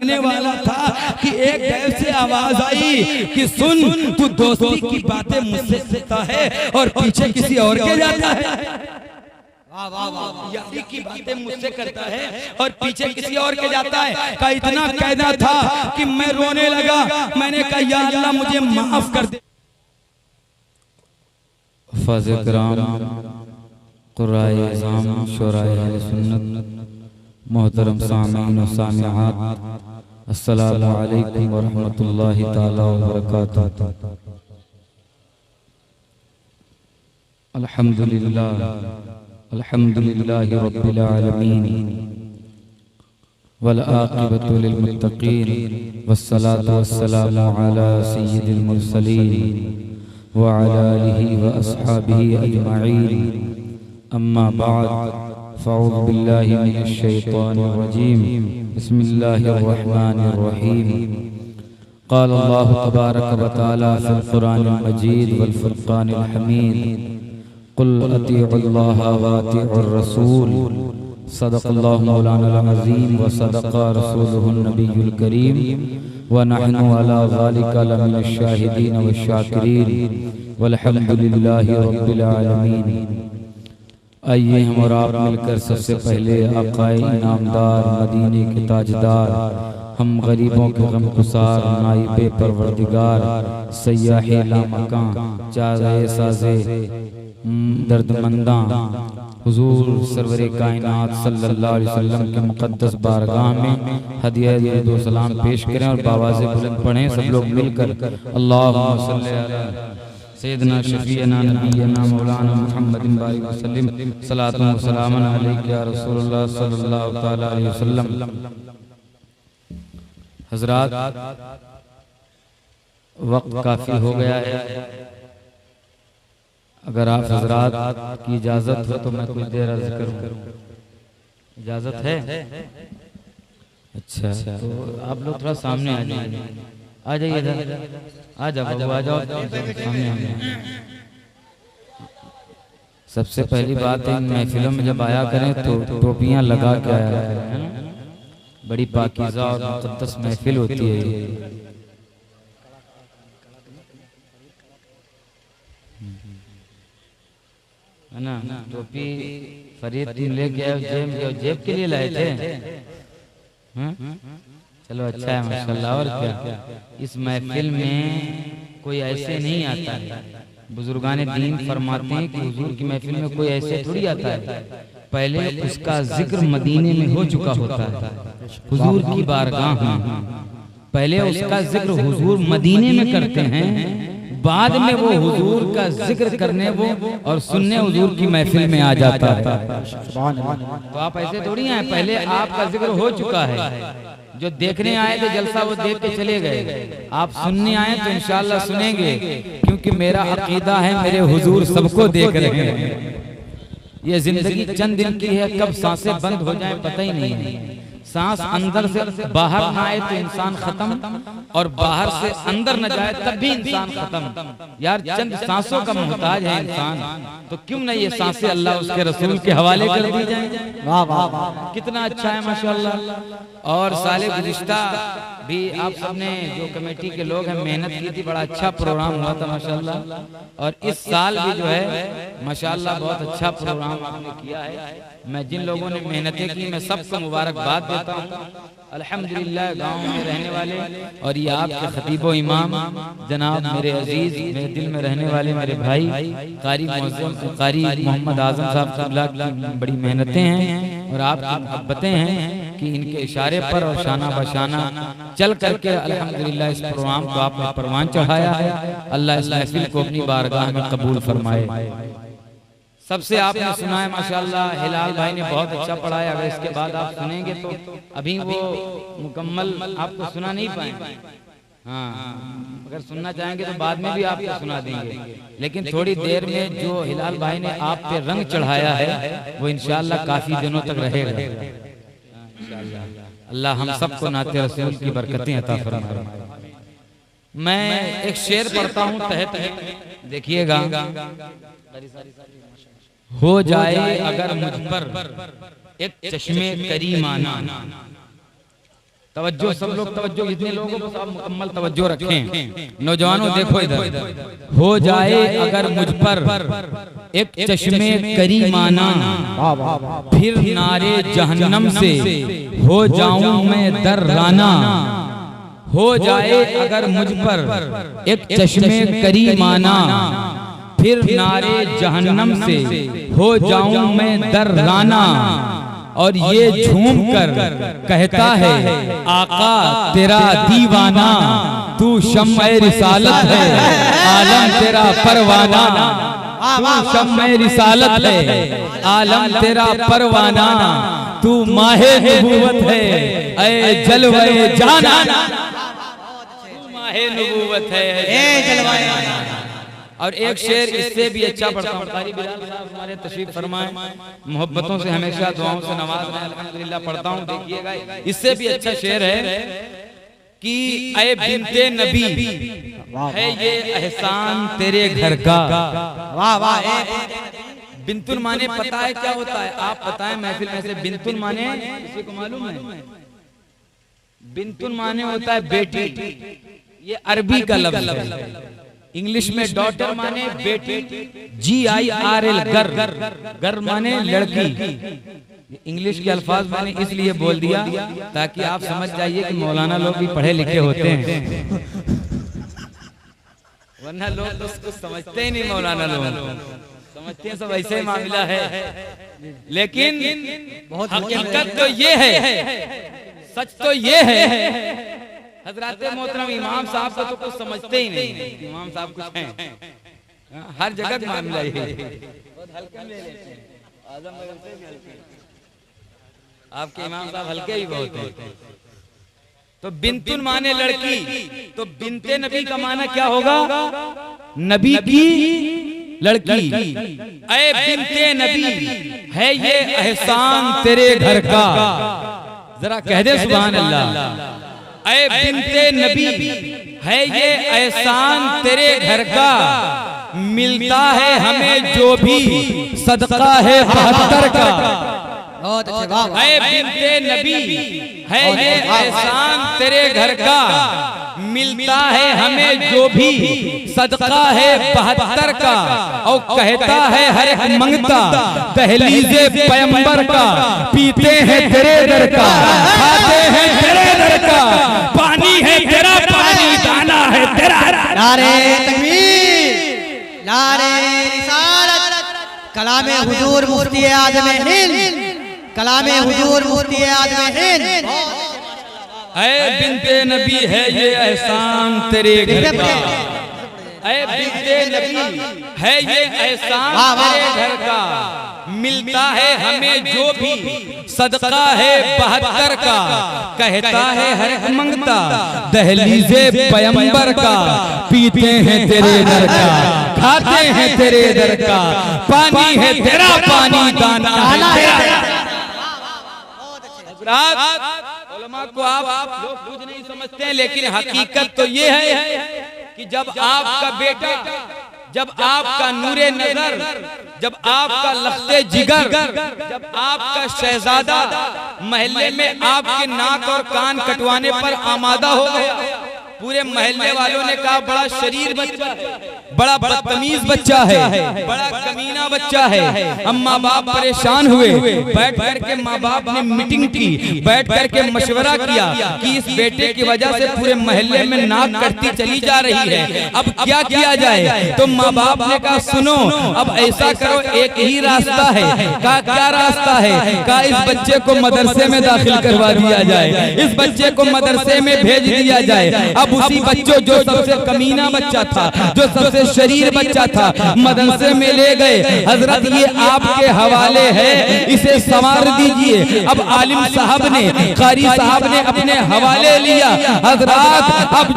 लगने वाला था कि एक ऐसी आवाज आई कि सुन, तू दोस्ती की बातें मुझसे करता है और पीछे किसी और के जाता है। यारी की बातें मुझसे करता है और पीछे किसी और के जाता है। का इतना कहना था कि मैं रोने लगा। मैंने कहा या अल्लाह मुझे माफ कर दे। फाज़िल किराम, क़ुर्राए इज़ाम, शुराए अहले सुन्नत, मोहतरम सामीन व सामिआत, अस्सलामु अलैकुम व रहमतुल्लाहि ताला व बरकातुहू। अल्हम्दुलिल्लाह अल्हम्दुलिल्लाहि रब्बिल आलमीन वल आक़िबतु लिल मुत्तक़ीन वस्सलातु वस्सलामु अला सय्यिदिल मुरसलीन व अला आलिहि व अस्हाबिहि अजमईन। अम्मा बाद, फ़अऊज़ु बिल्लाहि मिनश शैतानिर रजीम। बिस्मिल्लाहिर रहमानिर रहीम। क़ाल अल्लाहु तबारक व तआला फ़िल क़ुरआनिल मजीद वल फ़ुरक़ानिल हमीद। कुल अतीउल्लाह व अतीउर रसूल। सदक़ल्लाहु मौलाना अज़ीम व सदक़ा रसूलुहुन नबियुल करीम व नहनु अला ज़ालिका लमिनश शाहिदीन व शाकिरीन वल्हम्दुलिल्लाहि रब्बिल आलमीन। आइए हम और आप मिलकर सबसे पहले आक़ाए इनामदार, मदीने के ताजदार, हम गरीबों के गमगुसार, नाइबे परवरदिगार, सय्याहे लामकां, चाज़े साज़े दर्दमंदां, हुजूर सरवरे कायनात सल्लल्लाहु अलैहि वसल्लम के मुक़द्दस बारगाह में हदिया दुरूद व सलाम पेश करें और बावाज़े बुलंद पढ़ें सब लोग मिलकर। अल्लाहुम्मा सल्लि अला सय्यदना शफ़ीअना नबियना मौलाना मुहम्मदिन बारिक वसल्लिम सलातु व सलामन अलैका या रसूलल्लाह सल्लल्लाहु तआला अलैहि वसल्लम। हज़रात, वक्त काफ़ी हो गया है। अगर आप हज़रात की इजाज़त हो तो मैं कुछ देर अर्ज़ करूं। इजाज़त है? अच्छा, तो आप लोग थोड़ा सामने आ जाइए। आ जाइए इधर, आ जाओ बाबू, आ जाओ सामने आ जाओ। सबसे पहली बात है, महफिलों में जब आया करें तो टोपियां लगा के आया करें, है ना? बड़ी पाकीज़ा और मुक़द्दस महफिल होती है ये। है ना? टोपी फरीद तुम लेके आए, जेब के लिए लाए थे? चलो अच्छा है माशाल्लाह। और क्या, इस महफिल में कोई ऐसे नहीं आता है। बुजुर्गान दीन फरमाते हैं कि हुजूर की महफिल में कोई ऐसे थोड़ी आता है, पहले उसका जिक्र मदीने में हो चुका होता है, हुजूर की बारगाह में। पहले उसका जिक्र हुजूर मदीने में करते हैं, बाद में वो हुजूर का जिक्र करने वो और सुनने हुजूर की महफिल में आ जाता है। तो आप ऐसे थोड़ी हैं, पहले आपका जिक्र हो चुका है। जो देखने आए थे जलसा वो देख के चले गए, आप सुनने आए तो इंशाअल्लाह सुनेंगे, क्योंकि मेरा अकीदा है मेरे हुजूर सबको देख रहे हैं। ये जिंदगी चंद दिन की है, कब सांसें बंद हो जाएं पता ही नहीं है। सांस अंदर से बाहर ना आए तो इंसान खत्म, और बाहर से अंदर न जाए तब भी इंसान खत्म। यार चंद सांसों का मोहताज है इंसान, तो क्यों नहीं ये सांसें अल्लाह उसके रसूल के हवाले कर दी जाए। वाह वाह वाह, कितना अच्छा है माशाअल्लाह। और साले गुज़िश्ता भी आप सबने जो कमेटी के लोग हैं मेहनत की थी, बड़ा अच्छा प्रोग्राम हुआ था माशाअल्लाह। और इस साल भी जो है माशाअल्लाह बहुत अच्छा प्रोग्राम आपने किया है। मैं जिन लोगों ने मेहनतें की मैं सबको मुबारकबाद देता हूँ। अल्हम्दुलिल्लाह गांव में रहने वाले और ये आपके खतीबो इमाम जनाब मेरे अजीज, मेरे दिल में रहने वाले मेरे भाई कारी मोहम्मद आजम साहब की बड़ी मेहनतें हैं और आपकी मोहब्बतें हैं कि इनके इशारे पर और शाना बशाना चल करके अल्हम्दुलिल्लाह इस प्रोग्राम को आपने परवान चढ़ाया है। अल्लाह इस महफिल को अपनी बारगाह में कबूल फरमाए। सबसे आपने सुना है माशाअल्लाह, हिलाल भाई ने बहुत अच्छा पढ़ाया। अगर इसके बाद आप सुनेंगे तो अभी वो मुकम्मल आपको सुना नहीं पाएंगे। हाँ, अगर सुनना चाहेंगे तो बाद में भी आपको सुना देंगे, लेकिन थोड़ी देर में जो हिलाल भाई ने आप पे रंग चढ़ाया है वो इंशाअल्लाह काफी दिनों तक रहेगा। अल्लाह हम सबको नाते रसूल की बरकतें अता फरमाए। मैं एक शेर पढ़ता हूँ तहत, देखिएगा। हो जाए अगर मुझ पर एक चश्मे करीमाना, तवज्जो, सब लोग तवज्जो, जितने लोग हो सब मुकम्मल तवज्जो रखें। नौजवानों देखो इधर। हो जाए अगर मुझ पर एक चश्मे करीमाना, फिर नारे जहन्नम से हो जाऊं मैं दर्राना। हो जाए अगर मुझ पर एक चश्मे करीमाना, फिर नारे जहन्नम से हो जाऊं मैं दर्राना। और ये झूम कर कहता है आका तेरा दीवाना, तू शम्मे रिसालत है आलम तेरा परवाना। तू शम्मे रिसालत है आलम तेरा परवाना, तू माहे नबूवत है ऐ जलवे जाना। तू माहे नबूवत है ऐ जलवे जाना। और एक शेर इससे भी अच्छा पढ़ता हूँ, कारी बिलाल साहब हमारे तशरीफ फरमाए, मोहब्बतों से हमेशा दुआओं से नवाज रहे, अल्हम्दुलिल्लाह पढ़ता हूँ, देखिएगा। इससे भी अच्छा शेर है कि ऐ बिन्ते नबी है ये एहसान तेरे घर का। वाह वाह। बिन्तुल माने पता है क्या होता है? आप बताएं महफिल में से। बिन्तुल माने किसी को मालूम है? बिन्तुल माने होता है बेटी, ये अरबी का लफ्ज है। इंग्लिश में डॉटर माने बेटी, GIRL गर माने लड़की। इंग्लिश के अल्फाज मैंने इसलिए बोल दिया ताकि आप समझ जाइए कि मौलाना लोग भी पढ़े लिखे होते हैं, वरना लोग तो उसको समझते ही नहीं। मौलाना लोग समझते हैं सब ऐसे ही मामला है, लेकिन हकीकत तो ये है, सच तो ये है। हजरत मोहतरम इमाम साहब को तो कुछ समझते ही नहीं। इमाम साहब कुछ हैं, हर जगह मामला ये बहुत हल्के में ले लेते हैं। आजमनगर से भी हल्के, आपके इमाम साहब हल्के ही बहुत हैं। तो बिन्तुल माने लड़की, तो बिन्ते नबी का माना क्या होगा? नबी की लड़की। ऐ बिन्ते नबी है ये एहसान तेरे घर का। जरा कह दे सुभान अल्लाह। ऐ बिन्ते नबी है ये एहसान तेरे घर का, मिलता है हमें जो भी सदका है 72 का। ऐ बिन्ते नबी है ये एहसान तेरे घर का, मिलता है हमें जो भी सदका है 72 का। और कहता है हर एक मंगता दहलीज़े पैगंबर का, पीते हैं तेरे दर का, खाते हैं तेरे दर का, पानी है तेरा पानी, दाना है तेरा। नारे तकबीर, नारे रिसालत, कलामे हुजूर मुफ्ती आज़म हिंद, कलामे हुजूर मुफ्ती आज़म हिंद। ऐ बिन्ते नबी है ये एहसान तेरे घर का। ऐ बिन्ते नबी है ये एहसान तेरे घर का, मिलता है हमें जो भी सदका है 72 का। कहता है हर एक मंगता दहलीज़े पैगंबर का, पीते हैं तेरे दर का, खाते हैं तेरे दर का, पानी है तेरा पानी, दाना है तेरा। उलमा को आप लोग कुछ नहीं समझते हैं, लेकिन हकीकत तो ये है कि जब आपका बेटा, जब आपका नूरे नजर, जब आपका लफ्ते जिगर, जब आपका शहजादा महल्ले में आपके नाक और कान कटवाने पर आमादा हो गया, पूरे महल्ले वालों ने कहा बड़ा शरीर बच्चा है, बड़ा बदतमीज बच्चा है, बड़ा कमीना बच्चा है। हम माँ बाप परेशान हुए, बैठ करके माँ बाप ने मीटिंग की, बैठ करके मशवरा किया कि इस बेटे की वजह से पूरे महल्ले में नाक कटती चली जा रही है, अब क्या किया जाए। तो माँ बाप ने कहा सुनो, अब ऐसा करो, एक ही रास्ता है। कहा क्या रास्ता है? कहा इस बच्चे को मदरसे में दाखिल करवा दिया जाए, इस बच्चे को मदरसे में भेज दिया जाए। अब उसी बच्चों जो सबसे कमीना बच्चा था, जो सबसे शरीर बच्चा था, मदरसे में ले गए। हजरत ये आपके हवाले है, इसे संवार दीजिए। अब आलिम साहब ने, कारी साहब ने अपने हवाले लिया। हजरत अब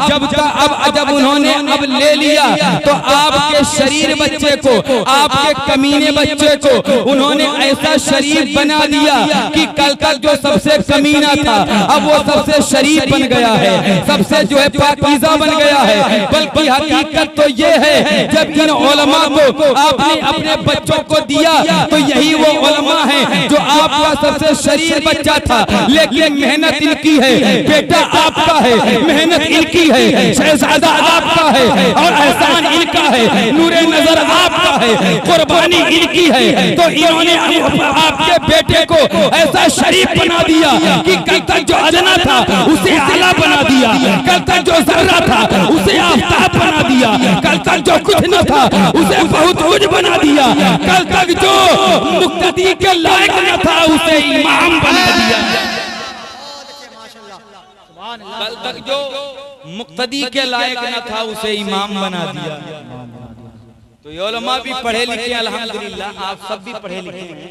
जब उन्होंने अब ले लिया तो आपके शरीर बच्चे को, आपके कमीने बच्चे को उन्होंने ऐसा शरीफ बना दिया कि कल तक जो सबसे कमीना था अब वो सबसे शरीफ बन गया है, सबसे जो है पाकीज़ा बन गया है। बल्कि हकीकत तो ये है हैं। जब इन उलमा को आपने अपने बच्चों को दिया तो यही वो उलमा हैं जो आपका सबसे शरीफ बच्चा था, लेकिन मेहनत इनकी है, बेटा आपका है, मेहनत इनकी है, शहजादा आपका है और एहसान इनका है, नूरे नजर आपका है, कुर्बानी इनकी है। तो इन्होंने आपके बेटे को ऐसा शरीफ बना दिया कि कल तक जो अदना था उसे आला बना दिया, कल तक जो जर्रा था उसे आफताब बना दिया, कल तक जो कुछ न था उसे बहुत कुछ बना दिया, कल तक जो मुक्तदी के लायक न था उसे इमाम बना दिया, कल तक जो मुक्तदी के लायक न था उसे इमाम बना दिया। तो ये उलमा भी पढ़े लिखे अल्हम्दुलिल्लाह, आप सब भी पढ़े लिखे हैं,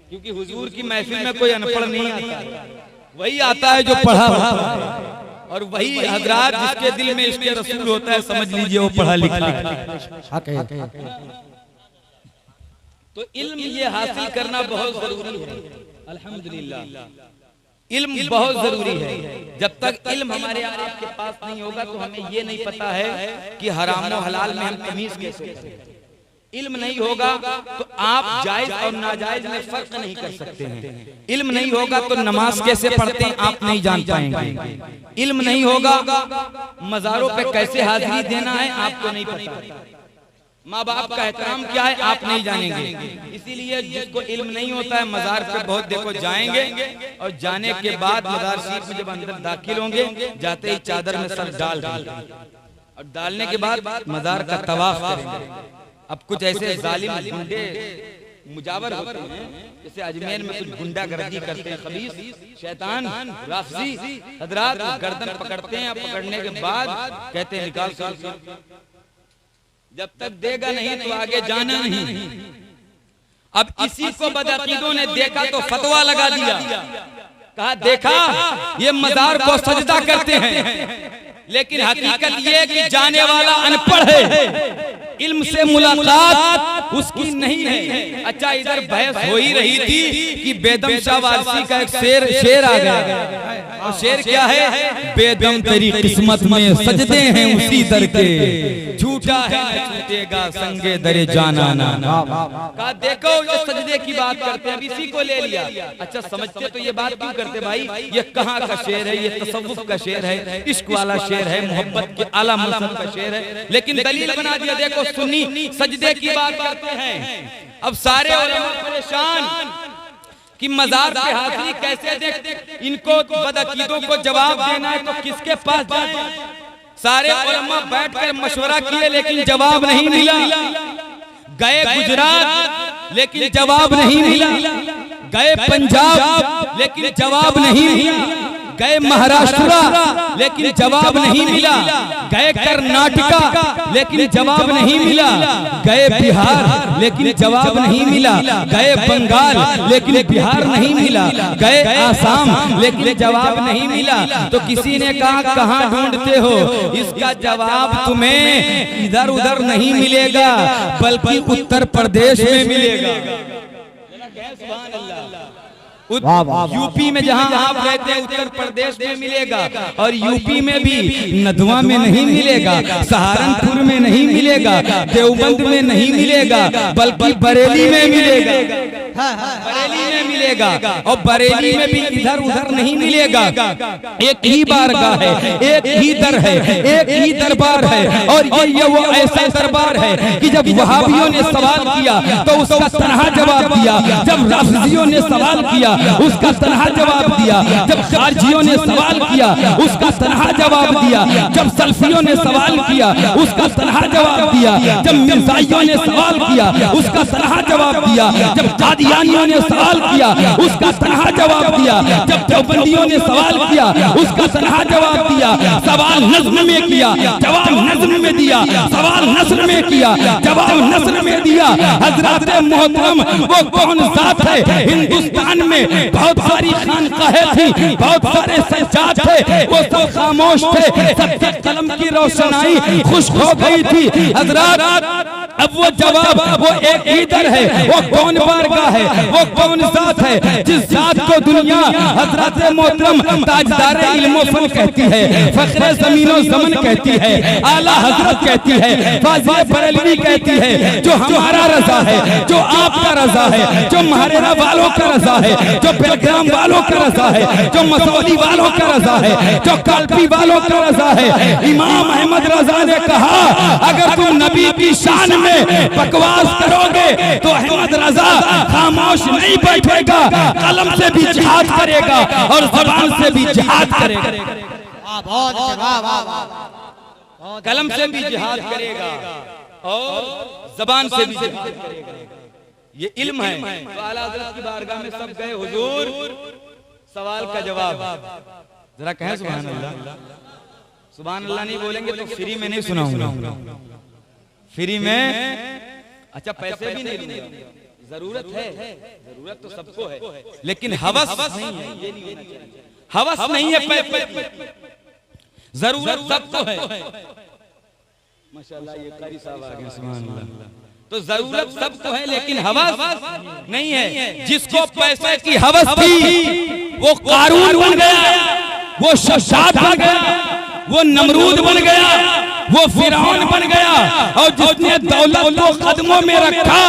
क्योंकि हुजूर की महफिल में कोई अनपढ़ नहीं आता, वही आता है जो पढ़ा होता है, और वही हजरात जिसके दिल में इश्क़ रसूल होता है, समझ लीजिए वो पढ़ा लिखा है। तो इल्म ये हासिल करना बहुत जरूरी है, अल्हम्दुलिल्लाह इल्म बहुत जरूरी है। जब तक इल्म हमारे आपके पास नहीं होगा तो हमें ये नहीं पता है कि हराम और हलाल में हम तमीज कैसे करें। इल्म नहीं होगा तो आप जायज और नाजायज में फर्क नहीं कर सकते हैं। इल्म नहीं होगा तो नमाज कैसे पढ़ते हैं आप नहीं जान पाएंगे। इल्म नहीं होगा मज़ारों पे कैसे हाजिरी देना है आपको नहीं पता, माँ बाप का एहतराम क्या है आप नहीं जानेंगे। इसीलिए जिसको इल्म नहीं होता है मज़ार पे बहुत देखो जाएंगे और जाने के बाद मज़ार शरीफ में जब अंदर दाखिल होंगे जाते ही चादर में सर डाल और डालने के बाद मज़ार का तवाफ करेंगे। अब कुछ ऐसे जालिम गुंडे मुजावर होते हैं, जैसे अजमेर में कुछ गुंडागर्दी करते हैं, खबीस शैतान राफजी हजरात गर्दन पकड़ते हैं, पकड़ने के बाद कहते हैं निकाल कर, जब तक देगा नहीं तो आगे जाना नहीं। अब इसी को बदअकीदों ने देखा तो फतवा लगा दिया, कहा देखा ये मज़ार को सजदा करते हैं, लेकिन हकीकत ये कि जाने वाला अनपढ़ है, इल्म से मुलाकात उसकी नहीं है। अच्छा इधर बहस हो ही रही थी कि बेदम शाह वारसी का एक शेर आ गया, और शेर क्या है, बेदम तेरी किस्मत में सजदे हैं उसी दर के, झूठा है छूटेगा संगे दरे जाना ना। कहा देखो ये सजदे की बात करते हैं, अब इसी को ले लिया। अच्छा समझते तो ये बात क्यों करते भाई, ये कहाँ का शेर है, ये तसव्वुफ का शेर है, इश्क वाला शेर है, मोहब्बत के आला मसब का शेर है, लेकिन दलील बना दिया देखो सुन्नी सजदे की बात करते हैं। अब सारे उलमा परेशान कि मज़ार पे हाजिरी कैसे दे, इनको बदअकीदों को जवाब देना है तो किसके पास जाएं। सारे उलमा बैठकर मशवरा किए लेकिन जवाब नहीं मिला, गए गुजरात लेकिन जवाब नहीं मिला, गए पंजाब लेकिन जवाब नहीं मिला, गए महाराष्ट्र लेकिन जवाब नहीं मिला, गए कर्नाटका लेकिन जवाब नहीं मिला, गए बिहार लेकिन जवाब नहीं मिला, गए बंगाल लेकिन बिहार नहीं मिला, गए आसाम लेकिन जवाब नहीं मिला। तो किसी ने कहा कहाँ ढूंढते हो, इसका जवाब तुम्हें इधर उधर नहीं मिलेगा बल्कि उत्तर प्रदेश में मिलेगा। यूपी में जहां आप रहते हैं उत्तर प्रदेश में मिलेगा, और यूपी में भी नदवा में नहीं मिलेगा, सहारनपुर में नहीं मिलेगा, देवबंद में नहीं मिलेगा, बल्कि बरेली में मिलेगा, बरेली में मिलेगा, और बरेली में भी इधर उधर नहीं मिलेगा। एक ही बारगाह है, एक ही दर है, एक ही दरबार है, और ये वो ऐसा दरबार है कि जब वहाबियों ने सवाल किया तो उसका तनहा जवाब दिया, जब राफिजियों ने सवाल किया उसका तनहा जवाब दिया, जब खारजियों ने सवाल किया उसका तनहा जवाब दिया, जब सल्फियों ने सवाल किया उसका तनहा जवाब दिया, जब मिर्जाइयों ने सवाल किया उसका तनहा जवाब दिया, जब कादियानियों ने सवाल किया उसका तनहा जवाब दिया, जब देवबंदियों ने सवाल किया उसका तनहा जवाब दिया। सवाल नज़्म में किया, जवाब नज़्म में दिया, सवाल नस्र में किया, जवाब नस्र में दिया। हजरत मोहतरम वो कौन जात है हिंदुस्तान में, बहुत सारी खानकाहें थी, बहुत सारे सज्जाद थे, वो सब खामोश थे, सबके कलम की रोशनाई खुश्क हो गई थी। हजरत अब वो जवाब वो एक ही दर है, वो कौन बारगाह है, वो कौन जात है जिस जात को दुनिया हजरत मोहतरम ताजदार इल्म फन कहती है, फखरे ज़मीनो ज़मन कहती है, आला हजरत कहती है, फाज़िल बरेलवी कहती है। जो हमारा रजा है, जो आपका रजा है, जो महरेरा वालों का रजा है, जो बेलग्राम वालों का रजा है, जो मसौदी वालों का रजा है, जो कालपी वालों का रजा है। इमाम अहमद रजा ने कहा अगर तुम नबी की शान में बकवास करोगे तो अहमद रजा खामोश नहीं बैठेगा, कलम से भी जिहाद करेगा और ज़बान से भी जिहाद करेगा। बहुत कलम से भी जिहाद करेगा और ज़बान से भी जिहाद करेगा। ये इल्म है। तो आला हज़रत की बारगाह में सब गए, हुजूर सवाल का जवाब जरा कहें सुभान अल्लाह। सुभान अल्लाह नहीं बोलेंगे तो फ्री में नहीं सुनाऊंगा, फ्री में। अच्छा पैसे भी नहीं दूंगा, जरूरत है, जरूरत तो सबको है, लेकिन हवस नहीं है, ये नहीं होना चाहिए। हवस नहीं है पैसे, जरूरत सबको है। माशाल्लाह ये कारी साहब आ गए, सुभान अल्लाह। तो जरूरत सबको है लेकिन हवस नहीं है। जिसको पैसे की हवस थी वो कारून बन गया, वो शद्दाद बन गया, वो नमरूद बन गया, वो फिरौन बन गया। और जिसने दौलत को कदमों में रखा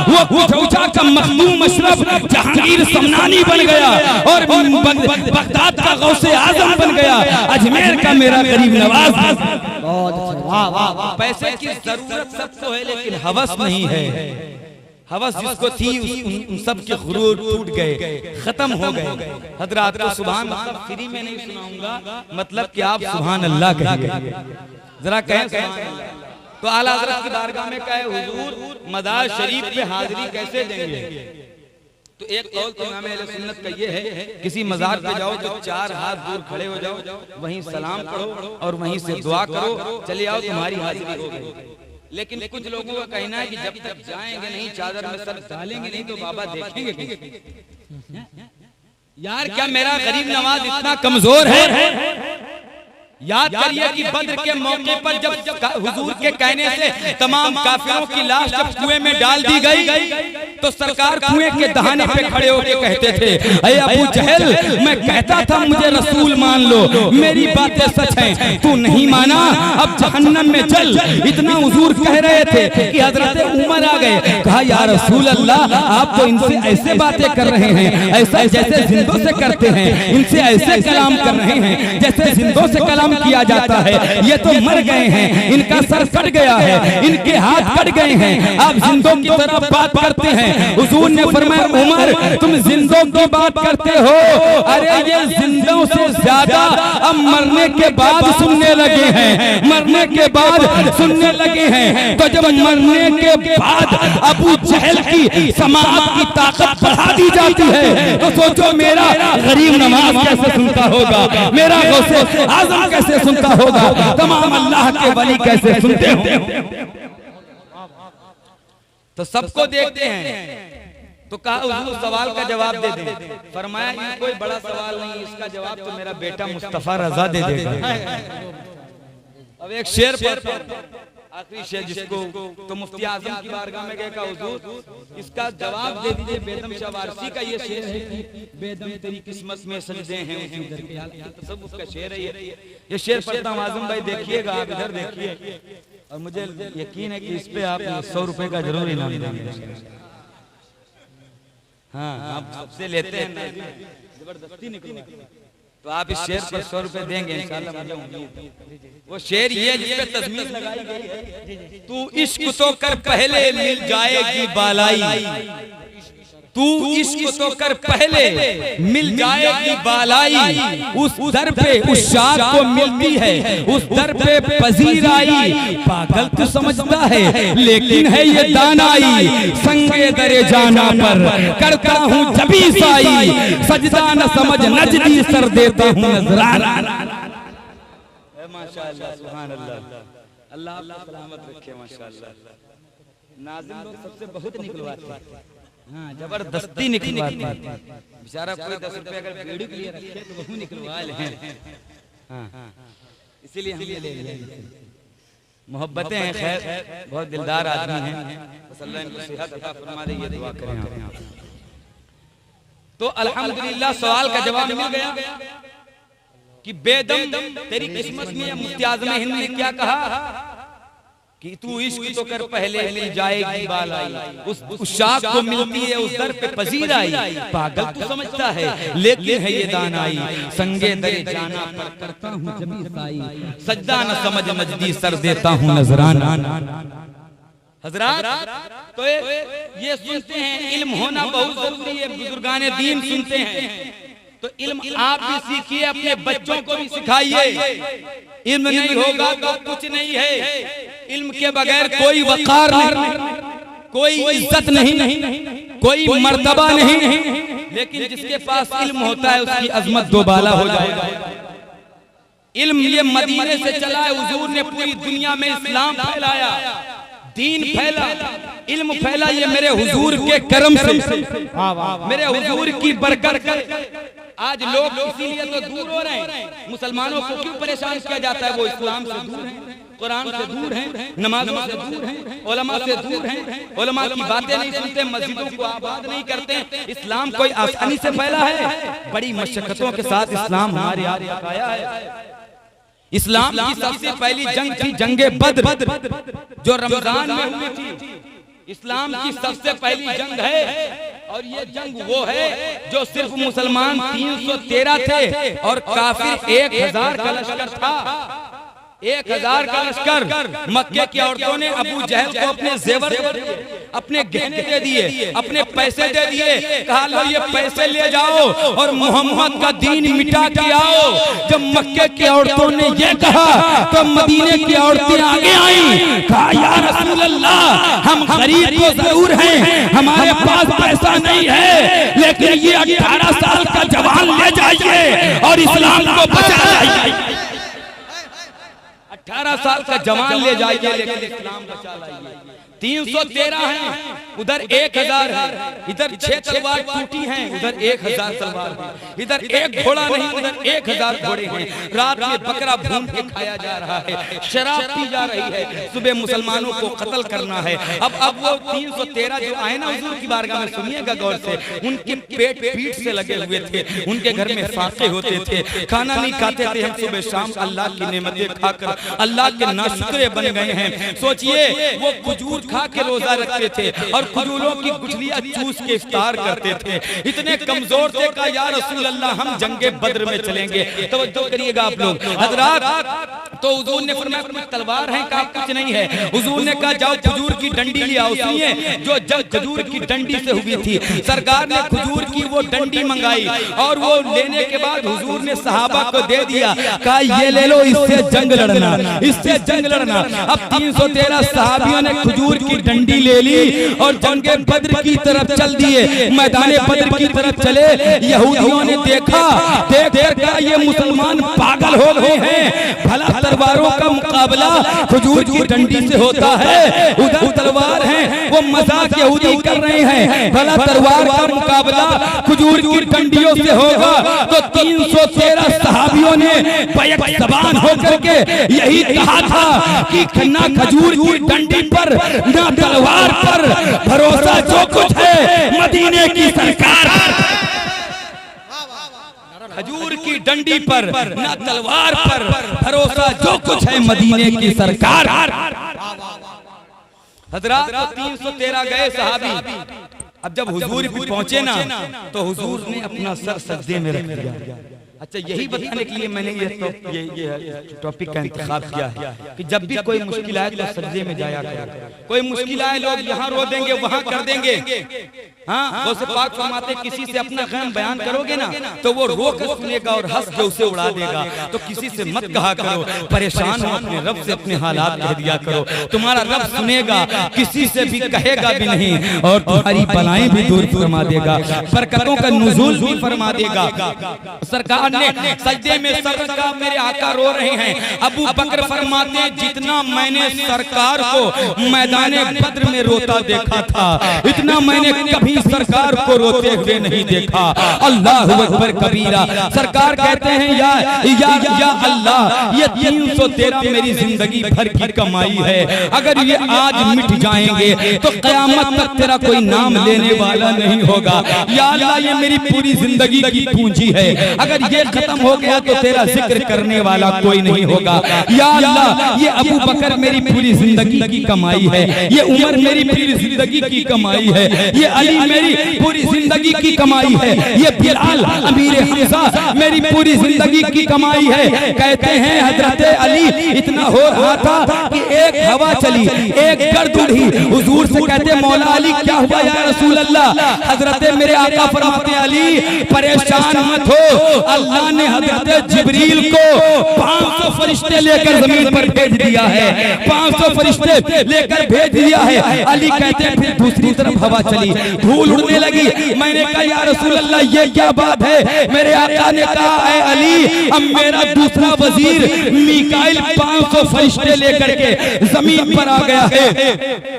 वो कुठौचा का मखदूम अशरफ जहांगीर समनानी बन गया और बगदाद का गौसे आजम बन गया, अजमेर का मेरा गरीब नवाज। पैसे की जरूरत सबको है लेकिन हवस नहीं है। हवस जिसको थी उन सब के गुरूर टूट गए, खत्म हो गए। हजरात को सुभान अल्लाह फ्री में नहीं सुनाऊंगा, मतलब कि आप सुभान अल्लाह कहिए, जरा कहें सुभान अल्लाह। तो आला हज़रत की बारगाह में कहे हुजूर मज़ार शरीफ पे हाजिरी कैसे देंगे? तो एक कौल तो इमाम अहले सुन्नत का ये है, किसी मज़ार पे जाओ तो 4 हाथ दूर खड़े हो जाओ, वहीं सलाम पढ़ो और वहीं से दुआ करो, चले आओ तुम्हारी हाजिरी हो गई। लेकिन कुछ लोगों का कहना है कि जब तक जाएंगे नहीं, चादर में सर डालेंगे नहीं तो बाबा देखेंगे कैसे? यार क्या मेरा गरीब नवाज इतना कमजोर है? याद करिए कि बद्र के मौके पर जब हुजूर के कहने से तमाम काफिरों की लाश जब कुएं में डाल दी गई तो सरकार कुएं के दहाने पे खड़े होकर कहते थे, अरे अबू जहल मैं कहता था मुझे रसूल मान लो, मेरी बातें सच हैं, तू नहीं माना, अब जहन्नम में चल। इतना हुजूर कह रहे थे कि हजरत उमर आ गए, कहा या रसूल अल्लाह आप तो इनसे ऐसे बातें कर रहे हैं, ऐसा जैसे जिंदों से करते हैं, इनसे ऐसे कलाम कर रहे हैं जैसे जिंदों से कलाम किया जाता है। ये तो मर गए हैं, इनका सर कट गया है, इनके हाथ कट गए हैं, आप जिंदों की तरफ बात करते हैं। हुजूर ने फरमाया उमर तुम जिंदों की बात करते हो, अरे ये जिंदों से ज्यादा अब मरने के बाद सुनने लगे हैं, मरने के बाद सुनने लगे हैं। तो जब मरने के बाद अबू जहल की समाअत की ताकत बढ़ा दी जाती है तो सोचो मेरा गरीब नवाज कैसे सुनता होगा, मेरा गौसे आज़म कैसे सुनता होगा, तमाम अल्लाह के वली कैसे सुनते होंगे। तो सबको देखते हैं। तो कहा हुजूर सवाल का जवाब दे दें। फरमाया ये कोई बड़ा सवाल नहीं, इसका जवाब तो मेरा बेटा मुस्तफा रजा दे देगा। अब एक शेर आखिरी शेर जिसको तो मुफ्ती आजम की बारगाह में गए, कहा हुजूर इसका जवाब दे दीजिए। बेदम शाह वारसी का ये शेर है कि बेदम तेरी किस्मत में सजदे हैं उसी दर के, सब उसका शेर है ये शेर पढ़ता हूं। आजम भाई देखिएगा, आप इधर देखिए और मुझे यकीन है कि इस पे आप 100 रुपए का जरूर इनाम देंगे। हाँ आप सबसे लेते हैं ना, जबरदस्ती निकलवा, तो आप इस शेर पर 100 रुपए देंगे इंशाल्लाह, मुझे उम्मीद। वो शेर ये जिस पे तस्वीर लगाई गई है, तू इश्क तो कर पहले मिल जाएगी बालाई, तू इश्क तो कर पहले मिल जाएगी बालाई, उस दर पे उस शाद को मिलती है, उस दर पे पजीर आई। पागल तो समझता है लेकिन है ये दानाई, संगे दरे जाना पर करता हूँ जबी साई, सजदा न समझ नजदी सर देता हूँ नजराना। माशाअल्लाह सुभान अल्लाह, अल्लाह आपको सलामत रखे। माशाअल्लाह नाज़िम लोग सबसे बहुत निकलवाते हैं, हाँ जबरदस्ती निकलवाते हैं। बेचारा कोई 10 रुपए अगर बीड़ी के लिए रखे तो वो निकलवा ले, हाँ इसीलिए हम ले लेंगे। मोहब्बतें हैं, खैर बहुत दिलदार आदमी हैं, बस अल्लाह इनको सेहत अता फरमा दे, ये दुआ करें आप। तो अल्हम्दुलिल्लाह सवाल का जवाब मिल गया कि बेदम तेरी किस्मत में मुफ्ती आज़म हिंद ने क्या कहा कि तू इश्क तो कर पहले मिल जाएगी बाल आई, उस शाख को मिलती है उस दर पे पजीर आई, पागल तू समझता है लेकिन है ये दानाई, संगे दरे जाना पर करता हूँ जबी साई, सजदा न समझ मजदी सर देता हूँ नजराना। हजरात तो ये सुनते हैं इल्म होना बहुत जरूरी है, बुजुर्गाने दीन सुनते हैं तो इल्म आप भी सीखिए, अपने बच्चों को भी सिखाइए। इल्म नहीं होगा तो कुछ नहीं है, इल्म के बगैर कोई वकार नहीं, कोई इज्जत नहीं, कोई मर्तबा नहीं, लेकिन जिसके पास इल्म होता है उसकी अजमत दोबाला हो जाएगा। इल्म ये मदीने से चला है, हुजूर ने पूरी दुनिया में इस्लाम फैलाया, दीन फैला, इल्म फैला, ये मेरे हुजूर के करम से, मेरे हुजूर की बरकत। आज लोग इसीलिए तो दूर हो रहे हैं, मुसलमानों को क्यों परेशान किया जाता है? वो इस्लाम से दूर हैं, कुरान से दूर हैं, नमाजों से दूर हैं, उलमा से दूर हैं, उलमा की बातें नहीं सुनते, मस्जिदों को आबाद नहीं करते। इस्लाम कोई आसानी से फैला है? बड़ी मशक्कतों के साथ इस्लाम हमारे यहाँ तक आया है। इस्लाम की सबसे पहली जंग थी जंगे बद्र, जो रमजान में हुई थी। इस्लाम की सबसे पहली जंग है, और ये जंग वो है जो सिर्फ मुसलमान 313 थे और काफिर 1000 का लश्कर था। 1000 का लश्कर। मक्के की औरतों ने अबू जहल को अपने जेवर दे दिए, अपने गहने दे दिए, अपने पैसे दे दिए, कहा लो ये पैसे ले जाओ और मोहम्मद का दीन मिटा के आओ। जब मक्के की औरतों ने ये कहा तो मदीने की औरतें आगे आई, कहा या रसूल अल्लाह, हम गरीब तो जरूर हैं, हमारे पास पैसा नहीं है, लेकिन ये 18 साल का जवान ले जाइए और इस्लाम को बचा लाइए। 18 साल का जवान ले जाइए लेकिन इस्लाम बचा लाइए। 313 हैं, उधर 1000 है, इधर 6 तलवार टूटी हैं, उधर 1000 तलवार है, इधर एक घोड़ा नहीं उधर 1000 घोड़े हैं। रात में बकरा भून के खाया जा रहा है, शराब पी जा रही है, सुबह मुसलमानों को कत्ल करना है। अब वो 313 जो आए ना हुजूर की बारगाह में, सुनिएगा गौर से, उनके पेट पीठ से लगे हुए थे, उनके घर में फाके होते थे, खाना नहीं खाते थे। हम सुबह शाम अल्लाह की नेमतें खाकर अल्लाह के नाशुक्रे बन गए हैं। सोचिए वो खजूर खा के रोजा रखते थे और खजूरों की गुठलियां चूस के इफ्तार करते थे। इतने कमजोर थे, कहा या रसूल अल्लाह हम जंगे बद्र में चलेंगे। तवज्जो करिएगा आप लोग हजरात। तो हुजूर ने फरमाया कुछ तलवार है? कहा कुछ नहीं है। हुजूर ने कहा जाओ खजूर की डंडी ले आओ। सुनिए, जो जंग खजूर की डंडी से हुई थी, सरकार ने खजूर की वो डंडी मंगाई और वो लेने के बाद हुजूर ने सहाबा को दे दिया, कहा ये ले लो, इससे जंग लड़ना, इससे जंग लड़ना। अब 313 सहाबियों ने खजूर की डंडी ले ली और जंगे बद्र की तरफ चल दिए, मैदाने बद्र की तरफ चले। यहूदियों ने देखा, देख कर ये मुसलमान पागल हो गए हैं, भला तलवारों का मुकाबला खजूर की डंडी से होता है, उधर तलवार है, वो मजाक यहूदी कर रहे हैं, भला तलवार का मुकाबला खजूर की डंडियों से होगा। तो 313 सहाबियों ने बैक ज़बान होकर के यही कहा था कि ना खजूर की डंडी पर ना तलवार पर, भरोसा जो कुछ है मदीने की सरकार। खजूर की डंडी पर ना तलवार पर, भरोसा जो कुछ है मदीने की सरकार। हजरात 313 गए सहाबी। अब जब हुजूर भी पहुंचे ना तो हुजूर ने अपना सर सजदे में रख दिया। अच्छा, यही बताने के लिए मैंने ये टॉपिक का इंतखाब किया है कि जब भी कोई मुश्किल आए तो सजदे में जाया करो। कोई मुश्किल आए, लोग यहाँ रो देंगे वहाँ कर देंगे। हाँ, वो से पाक फरमाते किसी से अपना गम बयान करोगे ना तो वो रो कर सुनेगा और हंस के उसे उड़ा देगा। तो किसी से मत कहा करो, परेशान हो अपने रब से अपने हालात कह दिया करो, तुम्हारा रब सुनेगा, किसी से भी कहेगा भी नहीं और तुम्हारी बलाएं भी दूर फरमा देगा, बरकतों का नुज़ूल भी फरमा देगा। सरकार ने सजदे में सर रखा, मेरे आका रो रहे हैं। अबू बकर फरमाते जितना मैंने सरकार को मैदाने बद्र में रोता देखा था, इतना मैंने कभी कभी सरकार को रोते हुए नहीं देखा। अल्लाह अकबर कबीरा। सरकार कहते हैं या अल्लाह, ये 313 मेरी जिंदगी भर की कमाई है, अगर ये आज मिट जाएंगे तो कयामत तक तेरा कोई नाम लेने वाला नहीं होगा। या अल्लाह, ये मेरी पूरी जिंदगी की पूंजी है, अगर ये खत्म हो गया तो तेरा जिक्र करने वाला कोई नहीं होगा। या अल्लाह, ये अबू बकर मेरी पूरी जिंदगी की कमाई है, ये उमर मेरी पूरी जिंदगी की कमाई है, ये अली मेरी पूरी जिंदगी की कमाई है, ये बिलाल अमीर हमजा मेरी पूरी जिंदगी की कमाई है। कहते हैं हजरत अली इतना हो रहा था कि एक हवा चली, एक गर्द उड़ी, हुजूर से कहते मौला अली क्या हुआ या रसूल अल्लाह? हजरत मेरे आका फरमाते अली परेशान मत हो, अल्लाह ने हजरत जिब्रील को 500 फरिश्ते लेकर जमीन पर भेज दिया है, 500 फरिश्ते लेकर भेज दिया है। अली कहते हैं फिर दूसरी तरफ हवा चली, धूल उड़ने लगी। मैंने कहा या रसूल अल्लाह ये क्या बात है? मेरे आका ने कहा है अली, अब मेरा दूसरा वजीर मीकाइल 500 फरिश्ते लेकर के जमीन पर आ गया है।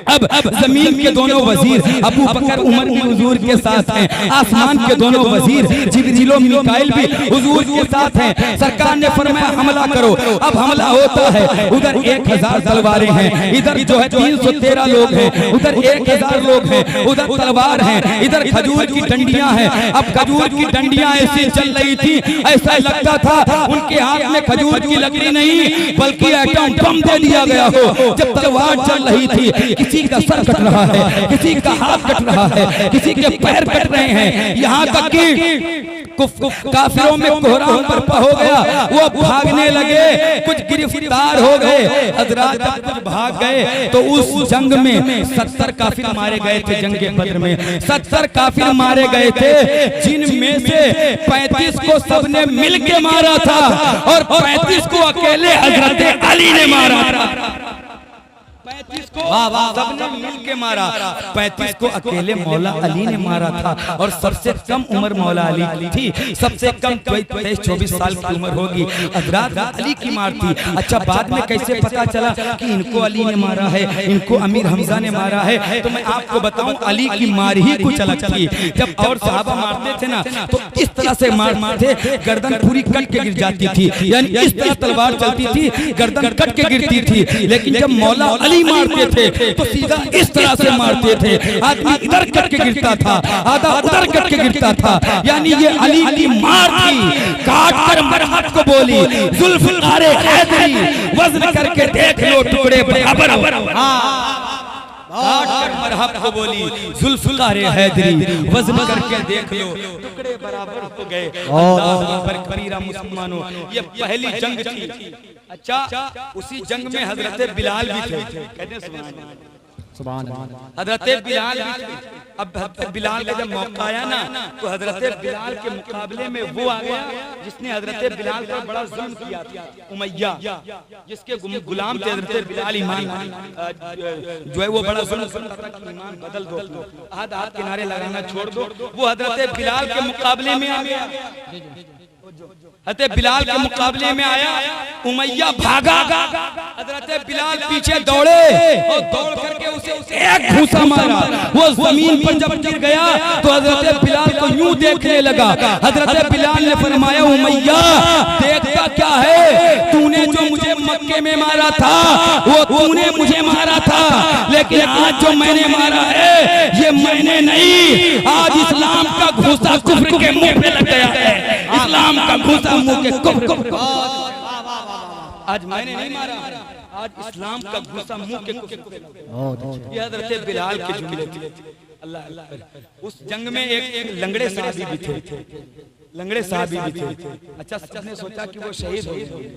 अब जमीन के दोनों वजीर अबू बकर उमर भी हुजूर के साथ हैं, आसमान के दोनों वजीर जिब्रील और मीकाइल भी हुजूर के साथ हैं। सरकार ने फरमाया हमला करो। अब हमला होता है, उधर 1000 तलवारें हैं, इधर जो है 313 लोग हैं, उधर 1000 लोग हैं, उधर तलवार है, इधर खजूर की डंडियां हैं। अब खजूर की डंडियां ऐसी चल रही थी, ऐसा लगता था उनके हाथ में खजूर की लकड़ी नहीं बल्कि एटम बम दे दिया गया हो। जब तलवार चल रही थी, किसी का सर कट रहा है, किसी का हाथ कट रहा है, किसी के पैर कट रहे हैं, यहाँ तक कि काफिरों में कोहराम बर्पा हो गया, वो भागने लगे, कुछ गिरफ्तार हो गए। हजरात जब कुछ भाग गए तो उस जंग में 70 काफिर मारे गए थे। जंगे बद्र में 70 काफिर मारे गए थे, जिनमें से 35 को सबने मिलके मारा था और 35 को अकेले हजरत अली ने मारा था। 35 को सबने मिलके मारा, 35 को अकेले मौला अली ने मारा था। और सबसे कम उम्र मौला अली की थी, सबसे कम 23-24 साल की उम्र होगी। हजरत अली की मार थी। अच्छा, बाद में कैसे पता चला कि इनको अली ने मारा है, इनको अमीर हमजा ने मारा है? तो मैं आपको बताऊं, अली की मार ही कुछ अलग थी। जब और सहाबा मारते थे ना तो इस तरह से मारते थे, गर्दन पूरी कट के गिर जाती थी, यानी इस तरह तलवार चलती थी, गर्दन कट के गिरती थी। लेकिन जब मौला अली मारते थे तो सीधा इस तरह से मारते थे, आदमी इधर कट के गिरता था, आधा उधर कट के गिरता था। यानी ये अली की मार थी। काट कर मरहत को बोली जुल्फ़िकारे हैदरी, वज़न करके देख लो टुकड़े बराबर। काट कर मरहत को बोली जुल्फ़िकारे हैदरी, वज़न करके देख लो टुकड़े बराबर हो गए। अल्लाह अकबर कबीरा। मुसलमानों, ये पहली जंग थी। अच्छा, उसी जंग में हजरत बिलाल भी थे। कहते हैं सुभान अल्लाह। हजरत बिलाल भी थे। अब हजरत बिलाल का जब मौका आया ना तो हजरत बिलाल के मुकाबले में वो आ गया जिसने हजरत बिलाल पर बड़ा जुल्म किया था, उमैया, जिसके गुलाम थे हजरत बिलाल। ईमान जो है वो बड़ा जुल्म करता था कि ईमान बदल दो, हाथ किनारे लगाना छोड़ दो। वो हजरत बिलाल के मुकाबले में आ गया। हजरत बिलाल के मुकाबले में आया, उमैया भागा, हजरत बिलाल पीछे दौड़े और दौड़ करके उसे एक घूंसा मारा। वो जमीन पर जब गिर गया तो हजरत बिलाल को यूं देखने लगा। हजरत बिलाल ने फरमाया उमैया देखता क्या है, तूने जो मुझे मक्के में मारा था वो तूने मुझे मारा था, लेकिन आज जो मैंने मारा है ये मैंने नहीं, आज इस्लाम का घूंसा कुफ्र के मुंह पे लग गया है। इस्लाम का घूंसा मुंह के कुफ्र, आज मैंने नहीं मारा, आज इस्लाम का घूंसा मुंह के कुफ्र। ये हजरत बिलाल के जुमले थे। अल्लाह। उस जंग में एक लंगड़े साहबी भी थे, लंगड़े साहबी भी थे। अच्छा, सबने सोचा कि वो शहीद हो गए।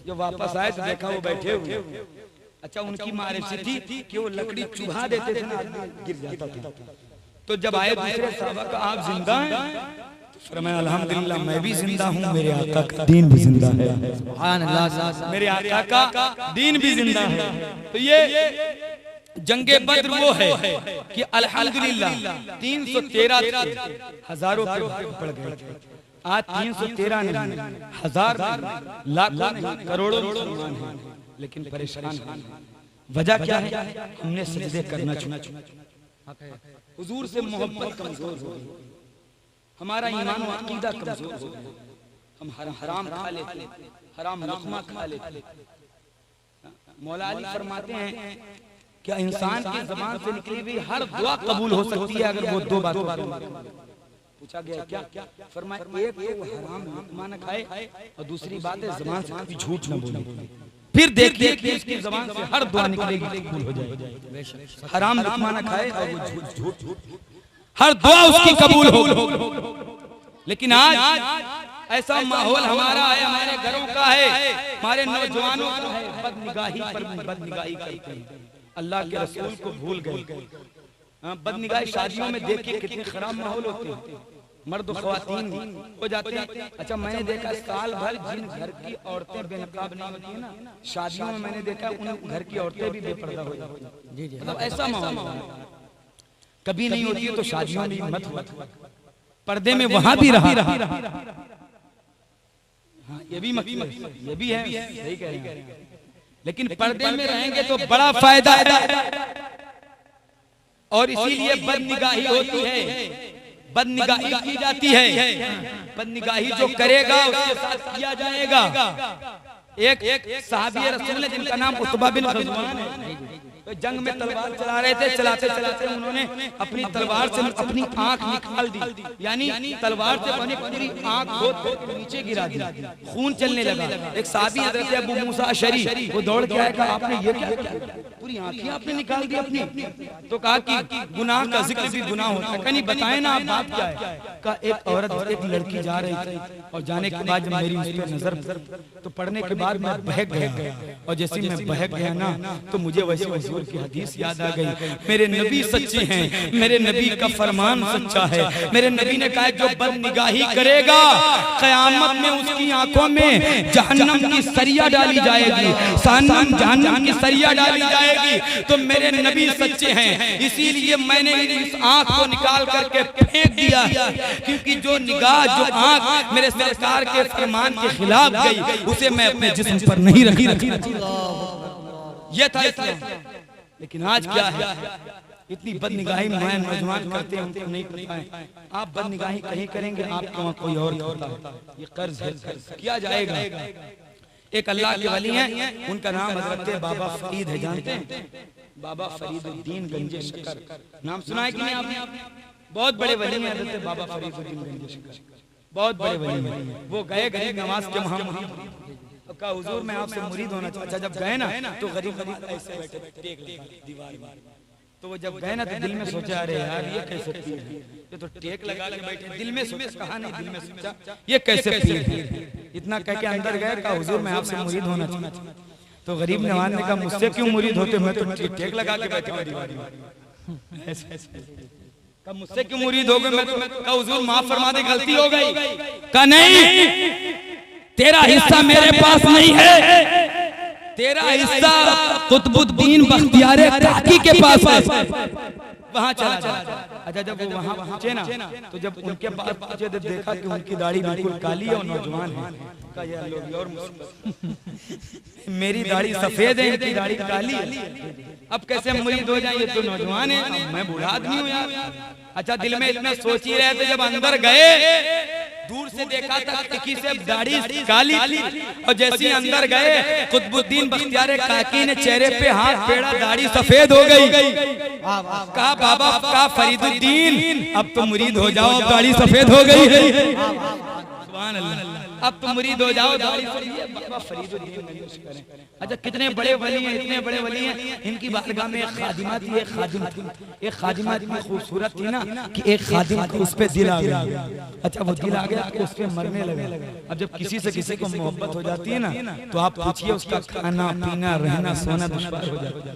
जो वापस आए तो देखा वो बैठे हुए। अच्छा, उनकी मारिफत थी कि वो लकड़ी चुभा देते थे ना, गिर जाता था। तो जब आए दूसरे साहबा का आप जिंदा हैं? फरमाया अल्हम्दुलिल्लाह मैं भी जिंदा हूँ, मेरे आका का दीन भी जिंदा है। सुभान अल्लाह, मेरे आका का दीन भी जिंदा है। तो ये जंगे बद्र वो है कि अल्हम्दुलिल्लाह 313 हजारों पे पड़ गए। आज 313 नहीं, हजार लाखों नहीं, करोड़ों मुसलमान हैं, लेकिन परेशान हैं। वजह क्या है? हमने सजदे करना छोड़ा। हुजूर से मोहब्बत कमजोर हो गई, हमारा ईमान और अकीदा कमजोर हो गया, हम हराम खा लेते, हराम लुक़मा खा लेते। मौला अली फरमाते हैं क्या इंसान की ज़बान से निकली हुई हर दुआ कबूल हो सकती है अगर वो दो बातों पर। पूछा गया क्या, फरमाया एक तो हराम लुक़मा न खाए और दूसरी बात है ज़बान से कभी झूठ न बोले। फिर देखिए कि उसकी ज़बान से हर दुआ निकलेगी कबूल हो जाएगी। हराम लुक़मा न खाए और वो झूठ हर दुआ उसकी कबूल हो। लेकिन आज ऐसा माहौल हमारा है, हमारे घरों का है, हमारे नौजवानों का है, बदनिगाही पर बदनिगाही करते हैं, अल्लाह के रसूल को भूल गए। बदनिगाही शादियों में देखिए कितने खराब माहौल होते हैं, मर्द ख़वातीन हो जाते हैं। अच्छा मैंने देखा साल भर जिन घर की औरतें बेनकाब नहीं होती है ना, शादियों में मैंने देखा उन घर की औरतें भी बेपर्दा हो जाती हैं। मतलब ऐसा माहौल कभी नहीं होती है तो शादियों में मत हो, पर्दे में वहां भी रहा। हाँ, ये भी मतलब ये भी है, सही कह रहे हैं। लेकिन पर्दे में रहेंगे तो बड़ा फायदा है और इसीलिए बदनिगाही होती है, बदनिगाही की जाती है। बदनिगाही जो करेगा उसके साथ किया जाएगा। एक सहाबी रसूल है जिनका नाम उतबा बिन ग़ज़वान है, तो जंग में तलवार चला रहे थे, चलाते चलाते उन्होंने अपनी तलवार से अपनी आंख निकाल दी, यानी तलवार से बनी पूरी आंख खोद नीचे गिरा दी, खून चलने लगा। एक सहाबी हज़रत अबू मूसा अशरी वो दौड़ के आया, कहा आपने ये क्या किया, पूरी आंखें आपने निकाल दी अपनी। तो कहा कि गुनाह का जिक्र भी गुनाह होता है, कहीं बताएं ना आप बात क्या है। कहा एक औरत एक लड़की जा रही थी और जाने के बाद जब मेरी उस पर नजर तो पढ़ने के बाद मैं बहक गया, और जैसे मैं बहक गया ना तो मुझे वैसे हुजूर की हदीस याद आ गई। मेरे नबी सच्चे हैं, मेरे नबी का फरमान सच्चा है। मेरे नबी ने कहा जो बदनिगाही करेगा क़यामत में उसकी आंखों में जहन्नम की सरिया डाली जाएगी, जहन्नम की सरिया डाली जाएगी। तो मेरे नबी सच्चे हैं, इसीलिए मैंने इस आंख को निकाल करके फेंक दिया, क्योंकि जो निगाह जो आंख मेरे सरकार के फरमान के खिलाफ गई उसे मैं अपने जिस्म पर नहीं रखी। ये था इस्लाम। लेकिन आज क्या है, इतनी बदनिगाही नौजवान करते हैं, उनको नहीं पता है। आप बदनिगाही कहीं करेंगे आपके वहाँ कोई और करता है, ये कर्ज है, किया जाएगा। एक अल्लाह के वली हैं, उनका नाम हजरत बाबा फरीद है, जानते हैं बाबा फरीदुद्दीन गंजे शक्कर, नाम सुना है कि नहीं आपने? बहुत बड़े वली हैं हजरत बाबा फरीदुद्दीन गंजे शक्कर, बहुत बड़े वली हैं। वो गए गरीब नवाज के वहाँ कहा हुजूर मैं आपसे मुरीद होना चाहता। अच्छा जब गए ना तो गरीब ऐसे बैठे टेक लगा दीवार में, तो वो जब गए ना तो दिल में सोचा अरे यार ये कैसे पीर है, ये तो टेक लगा के बैठे। दिल में सोचा, कहा नहीं दिल में सोचा ये कैसे पीर है। इतना कह के अंदर गए, कहा हुजूर मैं आपसे मुरीद होना चाहता। तो गरीब नवाज ने कहा मुझसे क्यों मुरीद होते, मैं तो टेक लगा के बैठे दीवार में। कहा मुझसे क्यों मुरीद हो गए, मैं तो कहा हुजूर माफ फरमा दे गलती हो गई। कहा नहीं तेरा हिस्सा मेरे पास नहीं है, तेरा हिस्सा कुतुबुद्दीन बख्तियार काकी के पास है, वहां चला जा। अच्छा जब वो वहां पहुंचे ना तो जब उनके पास पहुंचे तो देखा कि उनकी दाढ़ी बिल्कुल काली है और नौजवान है। कहा यार लोग और मेरी दाढ़ी सफेद है, इनकी दाढ़ी काली है, अब कैसे मुरीद हो जाए, ये तो नौजवान है, मैं बूढ़ा आदमी हूँ यार। अच्छा दिल में इतना सोच ही रहे थे, जब अंदर गए दूर से देखा था टिकी से दाढ़ी काली थी, और जैसे अंदर गए कुतुबुद्दीन बख्तियार काकी ने चेहरे पे हाथ फेरा, दाढ़ी सफेद हो गई। कहा बाबा का फरीदुद्दीन अब तो मुरीद हो जाओ, दाढ़ी सफेद हो गई है, सुभान अल्लाह, अब तो मुरीद हो जाओ, दाढ़ी बाबा फरीदुद्दीन। अच्छा कितने बड़े वली हैं, इतने बड़े वली हैं, इनकी बारगाह में एक खादिमा थी, एक खादिम थी। एक खादिमा इतनी खूबसूरत थी ना कि एक खादिम को उस पे दिल आ गया। अच्छा वो दिल आ गया तो उस पे मरने लगा। अब जब किसी से किसी को मोहब्बत हो जाती है ना तो आप पूछिए उसका खाना पीना रहना सोना दुश्वार हो जाता है।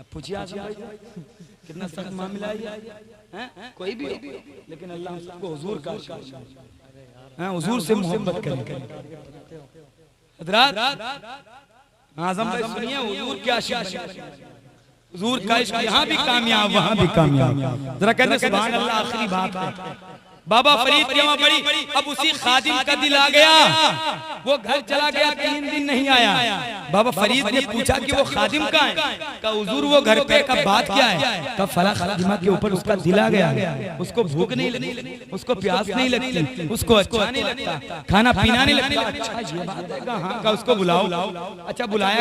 अब पूछिए कितना सख्त मामला है, कोई भी, लेकिन अल्लाह सबको हुजूर का हुजूर से मोहब्बत करें। हज़रात आज़म भाई सुनिए, हुजूर क्या आशिक, हुजूर का इश्क यहाँ भी कामयाब वहाँ भी कामयाब। जरा कहते सुभान अल्लाह। आखिरी बात है, बाबा फरीद की वहाँ बड़ी, अब उसी खादिम का दिल आ गया, वो घर चला गया, 3 दिन नहीं आया। बाबा फरीद ने पूछा कि वो खादिम कहाँ है? कहा हुजूर वो घर पे। का बात क्या है? कहा फला खादिमा के ऊपर उसका दिल आ गया, उसको भूख नहीं लगती, उसको प्यास नहीं लगती, उसको अच्छा नहीं लगता, खाना पीना नहीं लगता। अच्छा ये बात है? कहा हाँ। कहा उसको बुलाओ। अच्छा बुलाया।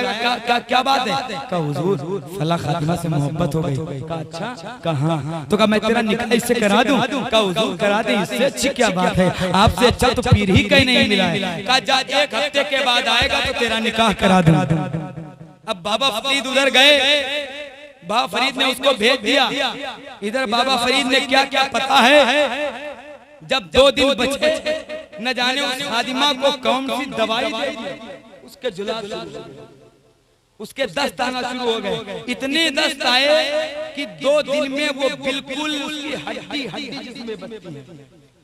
क्या बात है? कहा हुजूर फला खादिमा से मोहब्बत हो गई। कहा अच्छा? कहा हाँ। तो कहा मैं तेरा निकाह इससे करा दूं? कहा हुजूर करा दे, इससे अच्छी क्या बात है, आपसे अच्छा तो पीर ही कहीं नहीं मिला है। कहा जा 1 हफ्ते के बाद आएगा तो तेरा निकाह करा दूं। अब बाबा फरीद उधर गए, बाबा फरीद ने उसको भेज दिया। इधर बाबा फरीद ने क्या क्या पता है, जब 2 दिन बचे न जाने उस खादिमा को कौन सी दवाई दे दी, उसके जुलाब शुरू हो गए, उसके दस्त आना शुरू हो गए। इतने दस्त आए कि 2 दिन में वो बिल्कुल उसकी हड्डी जिसमें बचती है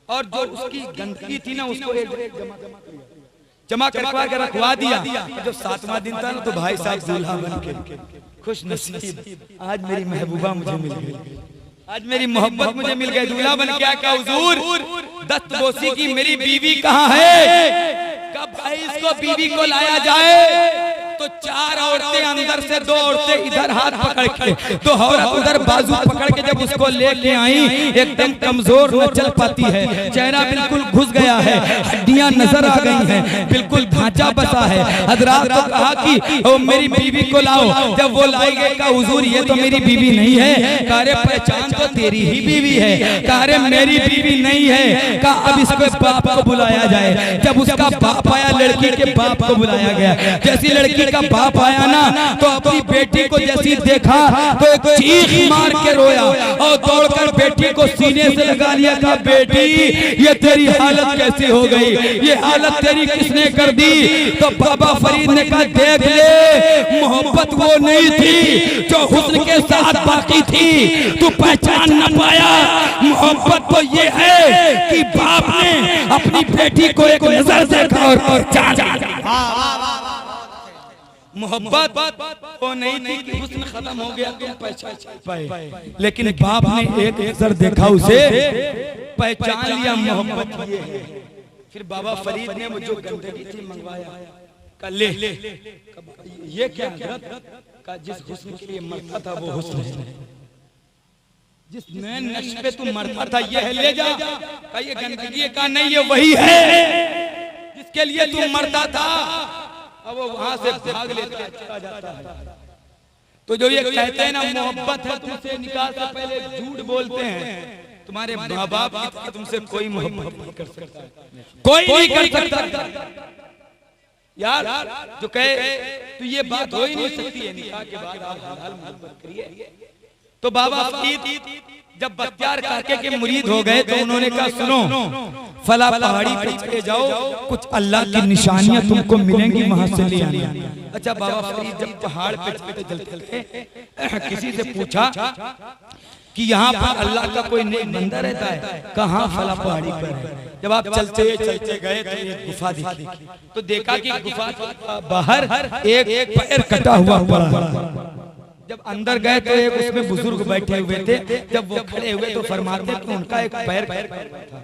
और जो उसकी गंदगी थी ना उसको एक जमा करवा कर रखवा दिया। जब 7वां दिन था ना तो भाई साहब दूल्हा बन के खुश नसीब, आज मेरी महबूबा मुझे मिल गई, आज मेरी मोहब्बत मुझे मिल गई। दूल्हा बन के क्या हुजूर दस्तबोसी की मेरी बीवी कहाँ है? कब भाई इसको बीवी को लाया जाए? तो 4 औरतें अंदर से, 2 औरतें इधर हाथ पकड़ के, 2 औरत उधर बाजू पकड़ के जब उसको लेके आई, एकदम कमजोर न चल पाती है, चेहरा बिल्कुल घुस गया है, हड्डियां नजर आ गई हैं, बिल्कुल ढांचा बसा है। हजरात तो कहा कि ओ मेरी बीवी को लाओ। जब वो लाई गई कहा हुजूर ये तो मेरी बीवी नहीं है। कहा रे पहचान तो तेरी ही बीवी है। कहा रे मेरी बीवी नहीं है। कहा अब इसको बाप को बुलाया जाए। जब उसका बाप आया, लड़की के बाप को बुलाया गया। जैसी लड़की का बाप आया ना तो अपनी बेटी को जैसी देखा तो एक चीख मार के रोया और दौड़कर बेटी को सीने से लगा लिया। कहा बेटी ये तेरी हालत कैसी हो गई, ये हालत तेरी किसने कर दी? तो बाबा फरीद ने कहा देख ले, मोहब्बत वो नहीं थी जो हुस्न के साथ बाकी थी, तू पहचान न पाया। मोहब्बत तो ये है कि बाप ने अपनी बेटी को एक नजर देखा और पहचान। मोहब्बत वो नहीं थी कि हुस्न खत्म हो गया तुम पहचान पाए, लेकिन बाप ने एक नजर देखा, उसे पहचान लिया। मोहब्बत ये है। फिर बाबा फरीद ने वो जो गंदगी थी मंगवाया, कहा ले ये क्या हजरत? का जिस हुस्न के लिए मरता था वो हुस्न है, जिस नए नक्श पे तू मरता था ये है, ले जा। का ये गंदगी का नहीं, ये वही है जिसके लिए तू मरता था। अब वो वहां से भाग लेता चला जाता है। तो जो ये कहते हैं ना मोहब्बत है, तुमसे निकाह से पहले झूठ बोलते हैं। तुम्हारे माँ बाप की तरह तुमसे कोई मोहब्बत नहीं कर सकता, कोई नहीं कर सकता यार। जो कहे तो ये बात हो ही नहीं सकती है, निकाह के बाद आप हलाल मोहब्बत करिए। तो बाबा फरीद जब बख्तियार काके के मुरीद हो गए तो उन्होंने कहा सुनो, फला पहाड़ी पे चले जाओ, कुछ अल्लाह की निशानियां तुमको मिलेंगी, वहां से ले आना। अच्छा बाबा फरीद जब पहाड़ पे चलते किसी से पूछा कि यहाँ पर अल्लाह का कोई नेक बंदा रहता है? कहाँ? फला पहाड़ी पर है। जब आप चलते चलते गए तो एक गुफा दिखी, तो देखा कि गुफा बाहर एक पैर कटा हुआ पड़ा। जब अंदर गए तो एक उसमें बुजुर्ग बैठे हुए थे। जब वो खड़े हुए तो फरमाते कि उनका एक पैर था।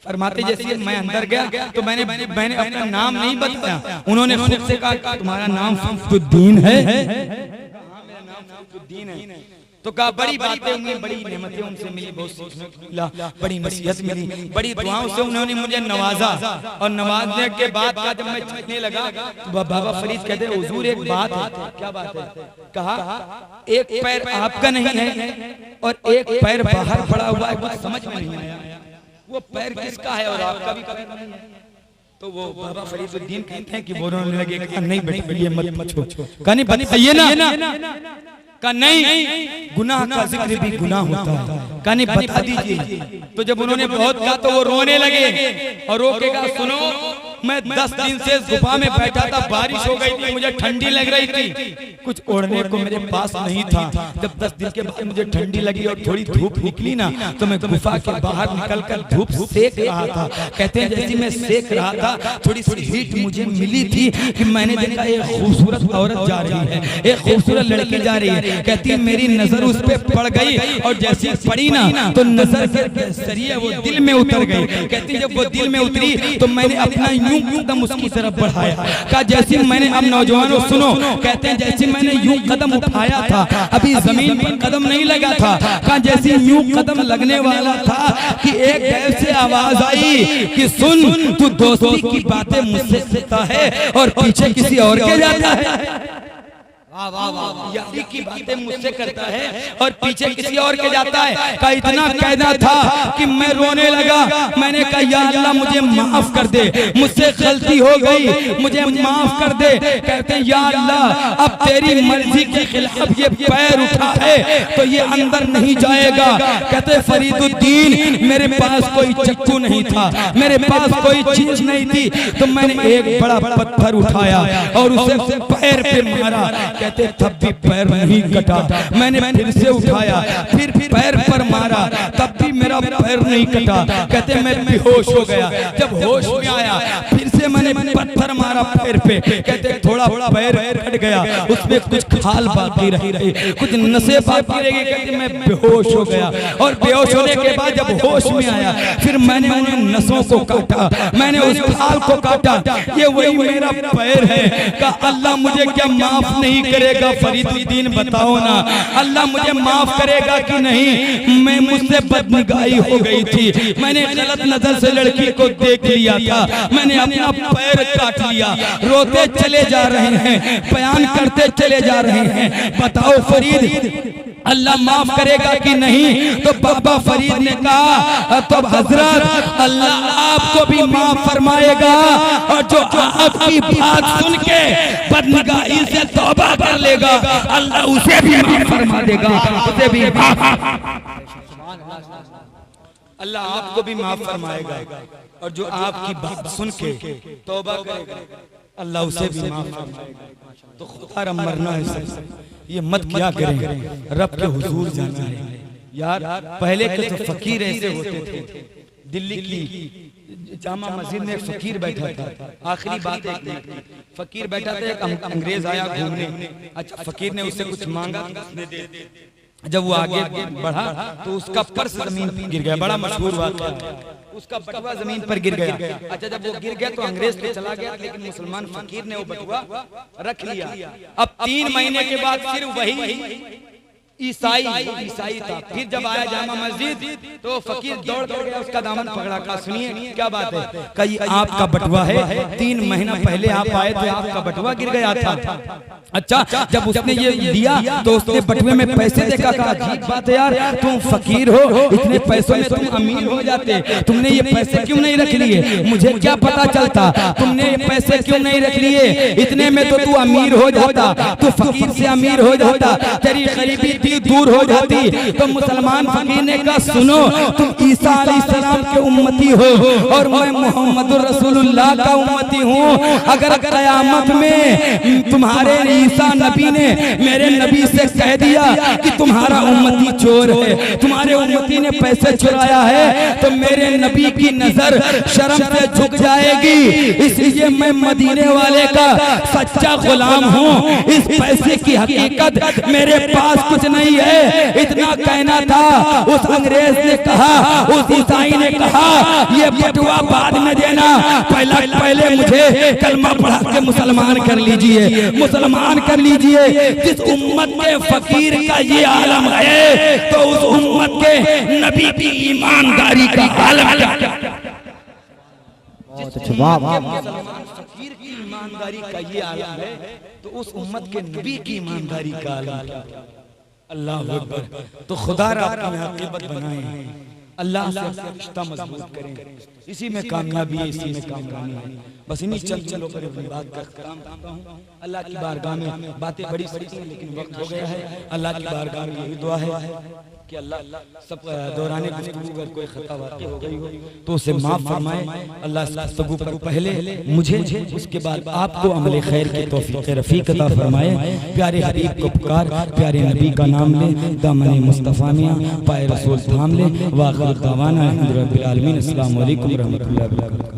फरमाते जैसे मैं अंदर गया तो मैंने अपना नाम नहीं बताया। उन्होंने खुद से कहा तुम्हारा नाम फरीदुद्दीन है? हाँ मेरा नाम फरीदुद्दीन है। तो कहा बड़ी बातें हुई, बड़ी नेमतें उनसे मिली, बहुत सीखने को मिला, बड़ी नसीहत मिली, बड़ी दुआओं से उन्होंने मुझे नवाजा। और नवाजने के बाद का जब मैं चलने लगा तो बाबा फरीद कहते हुजूर एक बात है। क्या बात है? कहा एक पैर आपका नहीं है और एक पैर बाहर पड़ा हुआ है, कुछ समझ में नहीं आया वो पैर किसका है और आपका भी पैर नहीं है। तो वो बाबा फरीदुद्दीन कहते हैं कि बोलने लगे नहीं बेटा ये मत छोड़ो। कहा नहीं बताइए ना। का नहीं, गुनाह का जिक्र भी गुनाह होता है। कहा नहीं बता दीजिए। तो जब उन्होंने बहुत कहा तो वो रोने लगे और रो के कहा सुनो मैं 10 दिन से गुफा में बैठा था, बारिश हो गई थी, मुझे ठंडी लग रही थी, कुछ ओढ़ने को मेरे पास नहीं था। जब 10 दिन के बाद मुझे ठंडी लगी और थोड़ी धूप निकली ना, तो मैं गुफा के बाहर निकलकर धूप सेक रहा था। कहते हैं जैसे मैं सेक रहा था, थोड़ी सी हीट मुझे मिली थी कि मैंने देखा एक खूबसूरत औरत जा रही है, एक खूबसूरत लड़की जा रही है। कहती है मेरी नजर उस पे पड़ गई और जैसी पड़ी ना तो नजर के जरिए वो दिल में उतर गई। कहती जब वो दिल में उतरी तो मैंने अपना यूं कदम उसकी तरफ बढ़ाया। कहा जैसे मैंने, अब नौजवानों सुनो, कहते हैं जैसे मैंने यूं कदम उठाया था, अभी जमीन पर कदम नहीं लगा था, कहा जैसे यूं कदम लगने वाला था कि एक गैर से आवाज आई कि सुन, तू दोस्ती की बातें मुझसे करता है और पीछे किसी और के जाता है। यारी की बातें मुझसे करता है और पीछे किसी और के जाता है। का इतना कहना था कि मैं रोने लगा। मैंने कहा या अल्लाह मुझे माफ कर दे, मुझसे गलती हो गई, मुझे माफ कर दे। कहते हैं या अल्लाह अब तेरी मर्जी के खिलाफ ये पैर उठा है तो ये अंदर नहीं जाएगा। कहते फरीदुद्दीन मेरे पास कोई चक्कू नहीं था, मेरे पास कोई चीज नहीं थी, तो मैंने एक बड़ा पत्थर उठाया और उसे पैर पे मारा। कहते तब भी पैर नहीं कटा। मैंने फिर से उठाया, फिर पैर पर मारा, तब भी मेरा पैर नहीं कटा। कहते मैं बेहोश हो गया। जब होश में आया फिर से मैंने पत्थर मारा पैर पे। कहते थोड़ा पैर कट गया, उसमें कुछ खाल बाकी रही, कुछ नसें बाकी रह गई। कहते मैं बेहोश हो गया और बेहोश होने के बाद जब होश में आया फिर मैंने उन नसों को काटा, मैंने उस खाल को काटा। ये वही मेरा पैर है। कहा अल्लाह मुझे क्या माफ नहीं करेगा? फरीदुद्दीन बताओ ना, अल्लाह मुझे माफ करेगा कि नहीं? मैं मुझसे बदनिगाही हो गई थी, मैंने गलत नजर से लड़की को देख लिया था, मैंने अपना पैर काट लिया। रोते चले जा रहे हैं, बयान करते चले जा रहे हैं। बताओ फरीद अल्लाह माफ करेगा कि नहीं? तो बाबा फरीद ने कहा तो हजरत अल्लाह आपको भी माफ फरमाएगा और जो आपकी बात सुन के बदनिगाही से तौबा कर लेगा अल्लाह उसे भी माफ फरमा देगा, उसे भी अल्लाह आपको भी माफ फरमाएगा और जो आपकी बात सुन के तौबा करेगा अल्लाह उसे भी माफ फरमाएगा। तो खुदा मरना है सर, ये मत क्या करें, रब के हुजूर जाना है यार। पहले के तो फकीर ऐसे होते थे। दिल्ली की जामा मस्जिद में एक फकीर बैठा था। आखिरी बात एक फकीर बैठा था, एक अंग्रेज आया घूमने। अच्छा फकीर ने उससे कुछ मांगा, उसने दे दिया। जब वो आगे बढ़ा तो उसका पर्स जमीन पर गिर गया। बड़ा मशहूर वाक़या, उसका बटुआ जमीन पर गिर गया। अच्छा जब वो गिर गया तो अंग्रेज तो चला गया, लेकिन मुसलमान फकीर ने वो बटुआ रख लिया। अब 3 महीने के बाद फिर वही ईसाई था। फिर जब आया जामा मस्जिद तो फकीर दौड़ गया, उसका दामन पकड़ा। कहा सुनिए क्या बात है? कही आपका बटुआ है, 3 महीना पहले आप आए थे, आपका बटुआ गिर गया था। अच्छा जब उसने ये दिया तो उसने बटुए में पैसे देखा। कहा अजीब बात है यार, तुम फकीर हो, इतने पैसों में तुम अमीर हो जाते, तुमने ये पैसे क्यों नहीं रख लिए? मुझे क्या पता चलता, तुमने ये पैसे क्यों नहीं रख लिए? इतने में तो तू अमीर हो जाता, तू फकीर से अमीर हो जाता, तेरी गरीबी दूर हो जाती। तो मुसलमान फकीर ने कहा सुनो, तुम ईसा अलैहिस्सलाम के उम्मती हो और मैं मोहम्मदुर रसूलुल्लाह का उम्मती हूँ। अगर क़यामत में तुम्हारे ईसा नबी ने मेरे नबी से कह दिया कि तुम्हारा उम्मती चोर है, तुम्हारे उम्मती ने पैसे चुराया है, तो मेरे नबी की नजर शर्म से झुक जाएगी। इसलिए मैं मदीने वाले का सच्चा गुलाम हूँ। इस पैसे की हकीकत मेरे पास कुछ नहीं है। इतना कहना था। उस अंग्रेज ने कहा, उस ईसाई ने कहा ये बटुआ बाद में देना, पहले मुझे कलमा पढ़ा के मुसलमान कर लीजिए, मुसलमान कर लीजिए। जिस उम्मत के फकीर का ये आलम है तो उस उम्मत के नबी की ईमानदारी का आलम क्या? फकीर की ईमानदारी का ये आलम है तो उस उम्मत के नबी की ईमानदारी का आलम क्या? अल्लाह अकबर। तो खुदा आपकी आकीबत बनाए, अल्लाह से रिश्ता मजबूत करें, इसी में कामयाबी है, इसी में कामयाबी है। बस इन्हीं चलो पर अपनी बात का काम करता हूँ। अल्लाह की बारगाह में बातें बड़ी हैं लेकिन वक्त हो गया है। अल्लाह की बारगाह में यही दुआ है कि अल्लाह सब दौराने गुफ्तगू अगर कोई खता वाक़ई हो गई हो तो उसे माफ फरमाए। अल्लाह इस गुफ्तगू पर पहले मुझे उसके बाद आपको अमल खैर की तौफीक रफ़ीक अता फरमाए। प्यारे हबीब को पुकार, प्यारे नबी का नाम ले, दामन मुस्तफ़ा मियां पाए रसूल थाम ले। वाखिर दावाना अल्हम्दुलिल्लाहि रब्बिल आलमीन। अस्सलामु अलैकुम व रहमतुल्लाहि व बरकातहू।